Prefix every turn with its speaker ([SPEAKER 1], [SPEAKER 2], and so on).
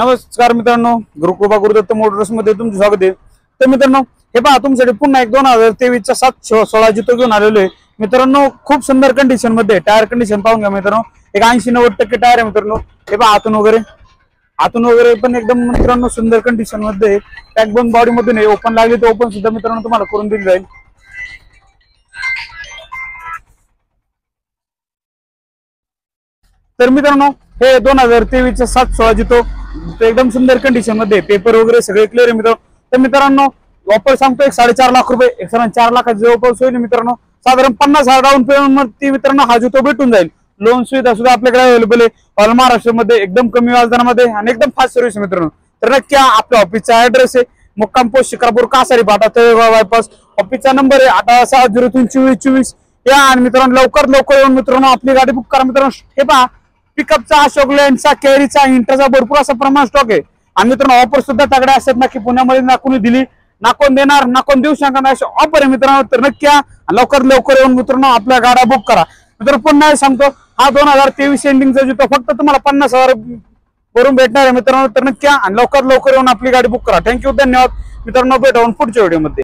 [SPEAKER 1] नमस्कार मित्रांनो, गुरुकृपा गुरुदत्त मोटर्स मध्ये तुमचं स्वागत आहे। तर मित्रांनो, हे पहा तुमच्यासाठी पुन्हा एक 2023 चा 716 जितो घेऊन आलेलो आहे मित्रांनो। खूप सुंदर कंडिशन मध्ये टायर कंडिशन पाहून घ्या मित्रांनो। एक 80-90% टायर आहे मित्रांनो। हे पहा आतून वगैरे पण एकदम मित्रांनो सुंदर कंडिशन मध्ये। बॅकबोन बॉडी मधून आहे, ओपन लागली तर ओपन सुद्धा मित्रांनो तुम्हाला करून दिली जाईल। तर मित्रांनो, हे 2023 चा 716 जितो एकदम सुंदर कंडिशन मध्ये, पेपर वगैरे सगळे क्लिअर आहे मित्रांनो। तर मित्रांनो ऑफर सांगतो एक 4.5 लाख रुपये, 4 लाखाची जवळपास होईल मित्रांनो। साधारण 50,000 डाऊन पेमेंट मध्ये मित्रांनो हा जुतो भेटून जाईल। लोन सुविधा सुद्धा आपल्याकडे अवेलेबल आहे ऑल महाराष्ट्रामध्ये, एकदम कमी व्याजदरामध्ये आणि एकदम फास्ट सर्व्हिस मित्रांनो। तर नक्की आपल्या ऑफिसचा ऍड्रेस आहे मुक्काम पोस्ट शिक्रापूर कासारी फाटा तळेगाव बायपास। ऑफिसचा नंबर आहे 8860242424। या आणि मित्रांनो लवकर येऊन मित्रांनो आपली गाडी बुक करा मित्रांनो। हे पहा पिकअपचा, अशोक लेनचा, कॅरीचा, इंटरचा भरपूर असा प्रमाण स्टॉक आहे। आणि मित्रांनो ऑफर सुद्धा तगड्या असतात ना, की पुण्यामध्ये ना कोणी दिली ना कोण देणार ना कोण देऊ शकणार अशी ऑफर आहे मित्रांनो। तर नक्की लवकर येऊन मित्रांनो आपल्या गाड्या बुक करा मित्रांनो। पुन्हा सांगतो हा 2023 एंडिंगचा जुतो फक्त तुम्हाला 50,000 वरून भेटणार आहे मित्रांनो। तर नक्की लवकर येऊन आपली गाडी बुक करा। थँक्यू, धन्यवाद मित्रांनो, भेटून पुढच्या व्हिडिओमध्ये।